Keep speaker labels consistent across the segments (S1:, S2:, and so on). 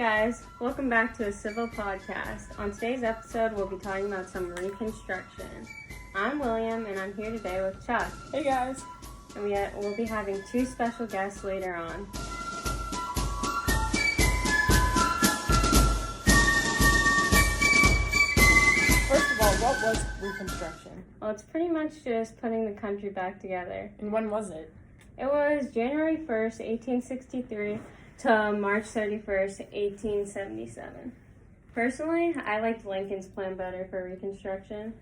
S1: guys, welcome back to a Civil Podcast. On today's episode, we'll be talking about some Reconstruction. I'm William, and I'm here today with Chuck.
S2: Hey guys!
S1: And we'll be having two special guests later on.
S2: First of all, what was Reconstruction?
S1: Well, it's pretty much just putting the country back together.
S2: And when was it?
S1: It was January 1st, 1863 to March 31st, 1877. Personally, I liked Lincoln's plan better for Reconstruction.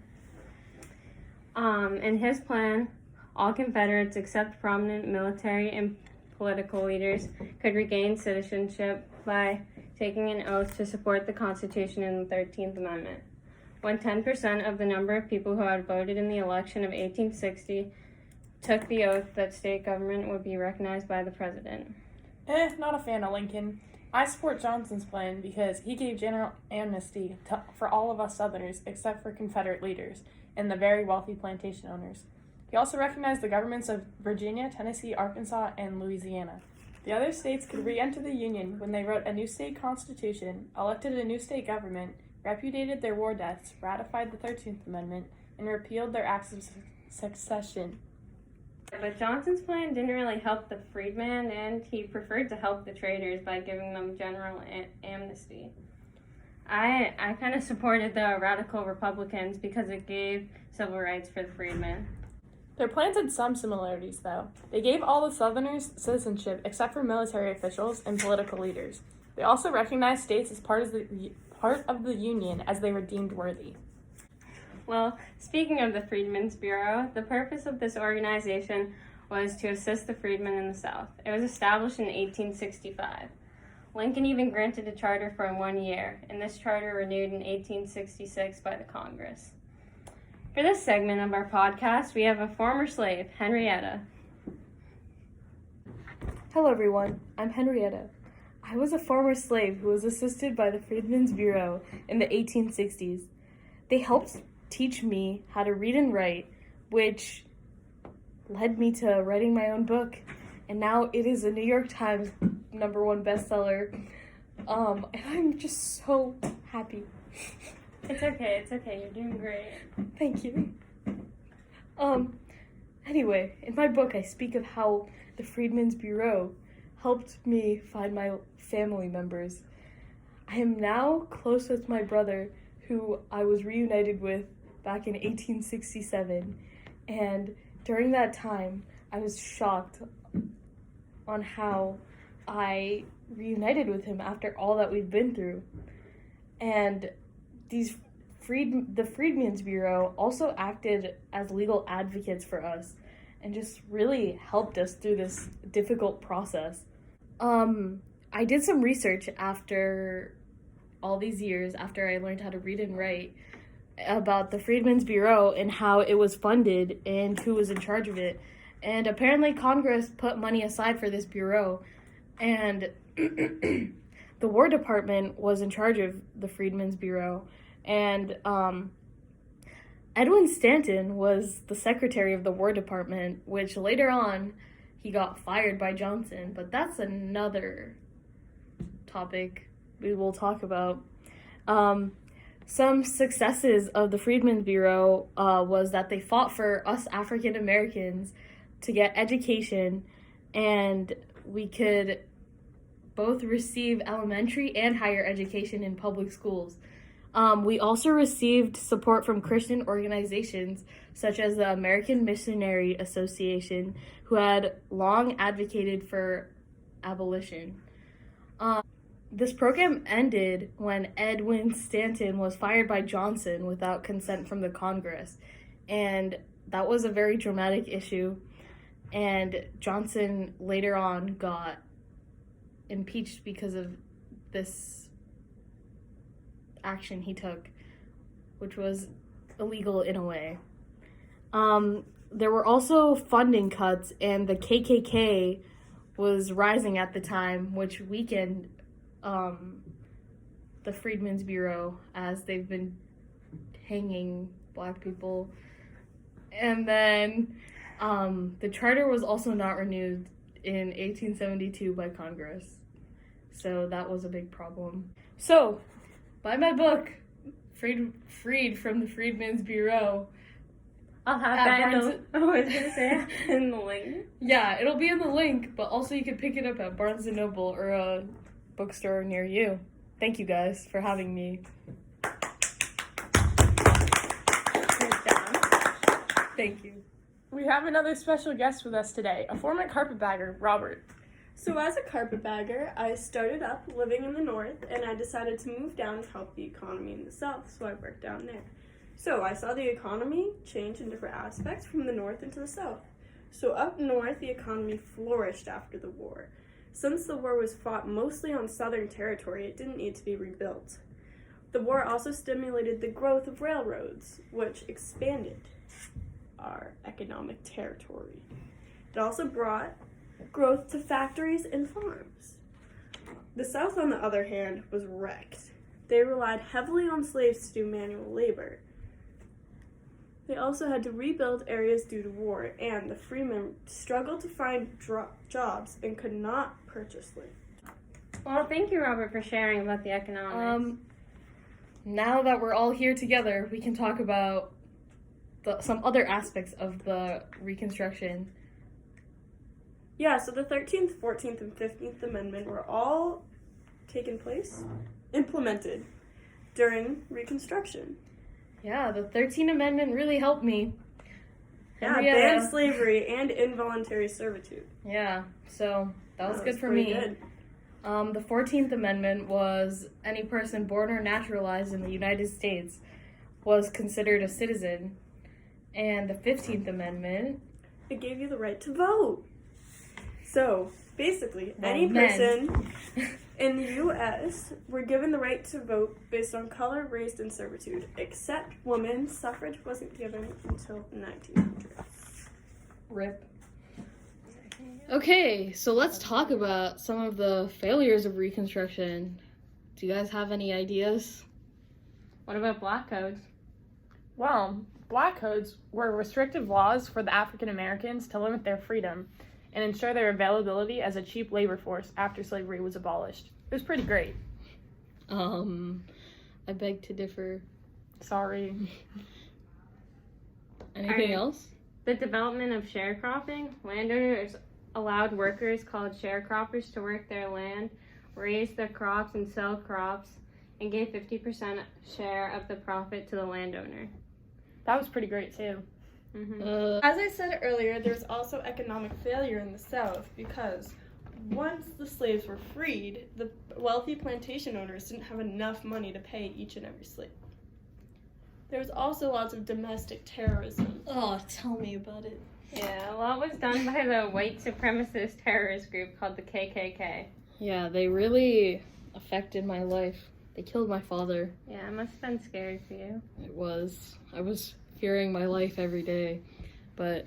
S1: In his plan, all Confederates except prominent military and political leaders could regain citizenship by taking an oath to support the Constitution and the 13th Amendment. When 10% of the number of people who had voted in the election of 1860 took the oath that state government would be recognized by the president.
S2: Not a fan of Lincoln. I support Johnson's plan because he gave general amnesty for all of us Southerners except for Confederate leaders and the very wealthy plantation owners. He also recognized the governments of Virginia, Tennessee, Arkansas, and Louisiana. The other states could re-enter the Union when they wrote a new state constitution, elected a new state government, repudiated their war debts, ratified the 13th Amendment, and repealed their acts of succession.
S1: But Johnson's plan didn't really help the freedmen, and he preferred to help the traders by giving them general amnesty. I kind of supported the radical Republicans because it gave civil rights for the freedmen.
S2: Their plans had some similarities, though. They gave all the Southerners citizenship except for military officials and political leaders. They also recognized states as part of the Union as they were deemed worthy.
S1: Well, speaking of the Freedmen's Bureau, the purpose of this organization was to assist the freedmen in the South. It was established in 1865. Lincoln even granted a charter for 1 year, and this charter renewed in 1866 by the Congress. For this segment of our podcast, we have a former slave, Henrietta.
S3: Hello everyone, I'm Henrietta. I was a former slave who was assisted by the Freedmen's Bureau in the 1860s. They helped teach me how to read and write, which led me to writing my own book, and now it is a New York Times #1 bestseller. And I'm just so happy.
S1: It's okay, you're doing great.
S3: Thank you. Anyway, in my book I speak of how the Freedmen's Bureau helped me find my family members. I am now close with my brother, who I was reunited with back in 1867, and during that time I was shocked on how I reunited with him after all that we've been through. And the Freedmen's Bureau also acted as legal advocates for us and just really helped us through this difficult process. I did some research after all these years, after I learned how to read and write, about the Freedmen's Bureau and how it was funded and who was in charge of it. And apparently Congress put money aside for this bureau, and the War Department was in charge of the Freedmen's Bureau, and Edwin Stanton was the secretary of the War Department, which later on he got fired by Johnson, but that's another topic we will talk about. Some successes of the Freedmen's Bureau was that they fought for us African Americans to get education, and we could both receive elementary and higher education in public schools. We also received support from Christian organizations such as the American Missionary Association, who had long advocated for abolition. This program ended when Edwin Stanton was fired by Johnson without consent from the Congress, and that was a very dramatic issue, and Johnson later on got impeached because of this action he took, which was illegal in a way. There were also funding cuts, and the KKK was rising at the time, which weakened the Freedmen's Bureau, as they've been hanging black people. And then the charter was also not renewed in 1872 by Congress. So that was a big problem. So, buy my book, Freed from the Freedmen's Bureau.
S1: I'll have
S3: At
S1: that in
S3: Barnes
S1: the, I was gonna say in the link.
S3: Yeah, it'll be in the link, but also you can pick it up at Barnes & Noble or a bookstore near you. Thank you guys for having me.
S1: Good job.
S3: Thank you.
S2: We have another special guest with us today, a former carpetbagger, Robert.
S4: So as a carpetbagger, I started up living in the north and I decided to move down to help the economy in the south, so I worked down there. So I saw the economy change in different aspects from the north into the south. So up north, the economy flourished after the war. Since the war was fought mostly on southern territory, it didn't need to be rebuilt. The war also stimulated the growth of railroads, which expanded our economic territory. It also brought growth to factories and farms. The South, on the other hand, was wrecked. They relied heavily on slaves to do manual labor. They also had to rebuild areas due to war, and the freemen struggled to find jobs and could not purchase land.
S1: Well, thank you, Robert, for sharing about the economics.
S3: Now that we're all here together, we can talk about some other aspects of the Reconstruction.
S4: Yeah, so the 13th, 14th, and 15th Amendment were all implemented during Reconstruction.
S3: Yeah, the 13th Amendment really helped me.
S4: Yeah,
S3: Henrietta.
S4: banned slavery and involuntary servitude.
S3: Yeah, so that was good for
S4: pretty
S3: me.
S4: good.
S3: The 14th Amendment was any person born or naturalized in the United States was considered a citizen. And the 15th Amendment...
S4: It gave you the right to vote. So, basically,
S3: Well,
S4: any
S3: men.
S4: person in the U.S. were given the right to vote based on color, race, and servitude, except women. Suffrage wasn't given until 1900.
S3: RIP. Okay, so let's talk about some of the failures of Reconstruction. Do you guys have any ideas?
S1: What about black codes?
S2: Well, black codes were restrictive laws for the African Americans to limit their freedom and ensure their availability as a cheap labor force after slavery was abolished. It was pretty great.
S3: I beg to differ.
S2: Sorry.
S3: Anything else?
S1: The development of sharecropping. Landowners allowed workers called sharecroppers to work their land, raise their crops, and sell crops, and gave 50% share of the profit to the landowner.
S2: That was pretty great, too.
S1: Mm-hmm.
S4: As I said earlier, there's also economic failure in the South because once the slaves were freed, the wealthy plantation owners didn't have enough money to pay each and every slave. There was also lots of domestic terrorism.
S3: Oh, tell me about it.
S1: Yeah, a lot was done by the white supremacist terrorist group called the KKK.
S3: Yeah, they really affected my life. They killed my father.
S1: Yeah, it must have been scary for you.
S3: It was. I was fearing my life every day, but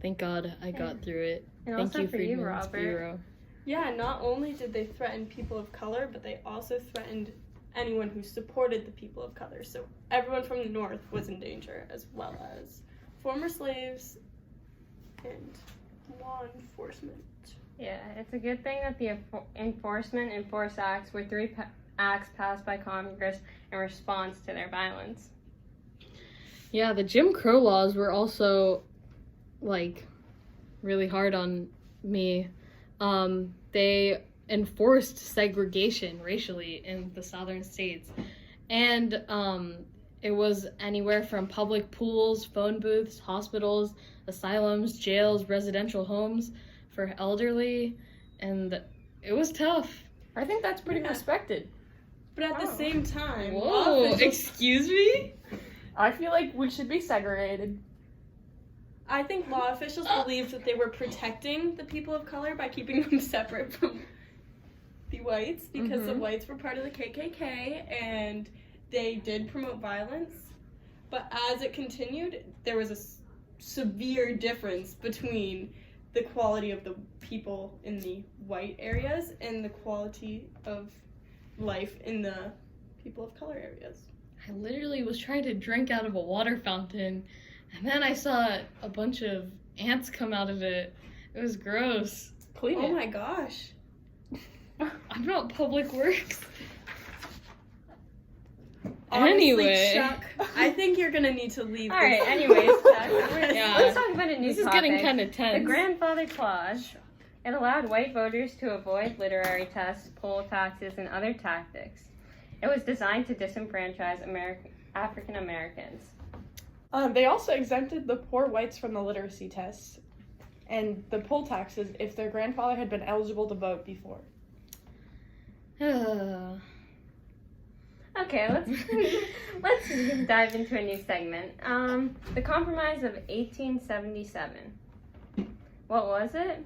S3: thank God I got through it.
S1: And
S3: Thank
S1: also
S3: you,
S1: for you,
S3: Freedmen's
S1: Robert.
S3: Bureau.
S4: Yeah, not only did they threaten people of color, but they also threatened anyone who supported the people of color. So everyone from the North was in danger, as well as former slaves and law enforcement.
S1: Yeah, it's a good thing that the Enforcement and Force Acts were three acts passed by Congress in response to their violence.
S3: Yeah, the Jim Crow laws were also, really hard on me. They enforced segregation racially in the southern states. And it was anywhere from public pools, phone booths, hospitals, asylums, jails, residential homes for elderly. And it was tough.
S2: I think that's pretty respected.
S4: But at the
S2: Oh.
S4: same time, law
S3: Whoa,
S4: officials,
S3: excuse me?
S2: I feel like we should be segregated.
S4: I think law officials believed that they were protecting the people of color by keeping them separate from the whites because the whites were part of the KKK and they did promote violence. But as it continued, there was a severe difference between the quality of the people in the white areas and the quality of life in the people of color areas.
S3: I literally was trying to drink out of a water fountain, and then I saw a bunch of ants come out of it. It was gross.
S2: Clean
S4: Oh
S2: it.
S4: my gosh.
S3: I I'm not public works.
S4: Honestly,
S3: Anyway.
S4: Chuck, I think you're gonna need to leave.
S1: All right.
S4: this.
S1: Anyways,
S3: Yeah.
S1: let's talk about a new
S3: This is
S1: topic.
S3: getting kind of
S1: The
S3: tense.
S1: Grandfather Clause. It allowed white voters to avoid literary tests, poll taxes, and other tactics. It was designed to disenfranchise African Americans.
S2: They also exempted the poor whites from the literacy tests and the poll taxes if their grandfather had been eligible to vote before.
S1: Okay, let's dive into a new segment. The Compromise of 1877. What was it?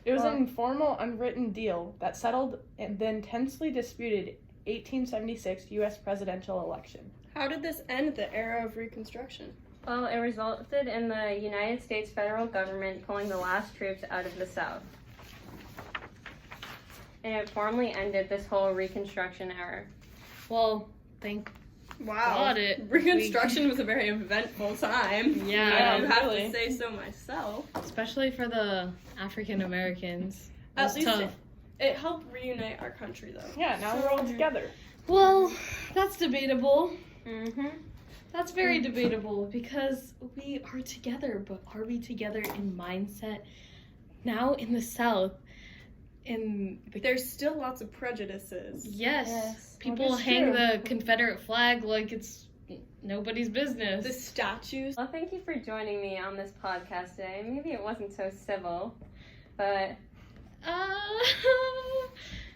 S2: It was
S1: Well-
S2: an informal, unwritten deal that settled and then tensely disputed 1876 U.S. presidential election.
S4: How did this end the era of Reconstruction?
S1: Well, it resulted in the United States federal government pulling the last troops out of the South. And it formally ended this whole Reconstruction era.
S3: Well, thank
S4: Wow.
S3: God it.
S4: Reconstruction was a very eventful time.
S3: Yeah,
S4: I have
S2: really.
S4: to say so myself.
S3: Especially for the African Americans. It
S4: At
S3: was
S4: least
S3: tough.
S4: it helped reunite our country, though.
S2: Yeah, now we're all together.
S3: Well, that's debatable.
S1: Mm-hmm.
S3: That's very debatable because we are together, but are we together in mindset? Now in the South, in the
S4: There's still lots of prejudices.
S3: yes,
S2: That
S3: people
S2: is
S3: hang
S2: true.
S3: the Confederate flag like it's nobody's business.
S4: The statues.
S1: Well, thank you for joining me on this podcast today. Maybe it wasn't so civil, but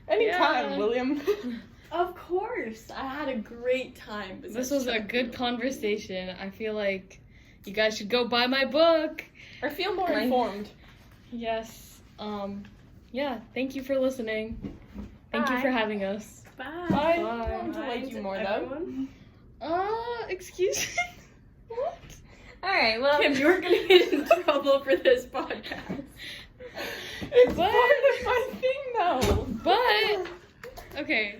S2: Anytime,
S3: Yeah.
S2: William.
S4: Of course. I had a great time.
S3: this was a good conversation. I feel like you guys should go buy my book.
S2: Or feel more
S1: Mine-
S2: informed.
S3: Yes. Yeah, thank you for listening. Thank you
S1: Bye.
S3: for having us.
S4: Bye.
S2: Bye.
S3: Bye.
S2: I'm to like you more, though.
S4: Everyone.
S3: Excuse me? What?
S1: all right. Well,
S4: Kim, you're gonna get in trouble for this podcast.
S2: It's
S3: What?
S2: part of my thing, though.
S3: But, okay.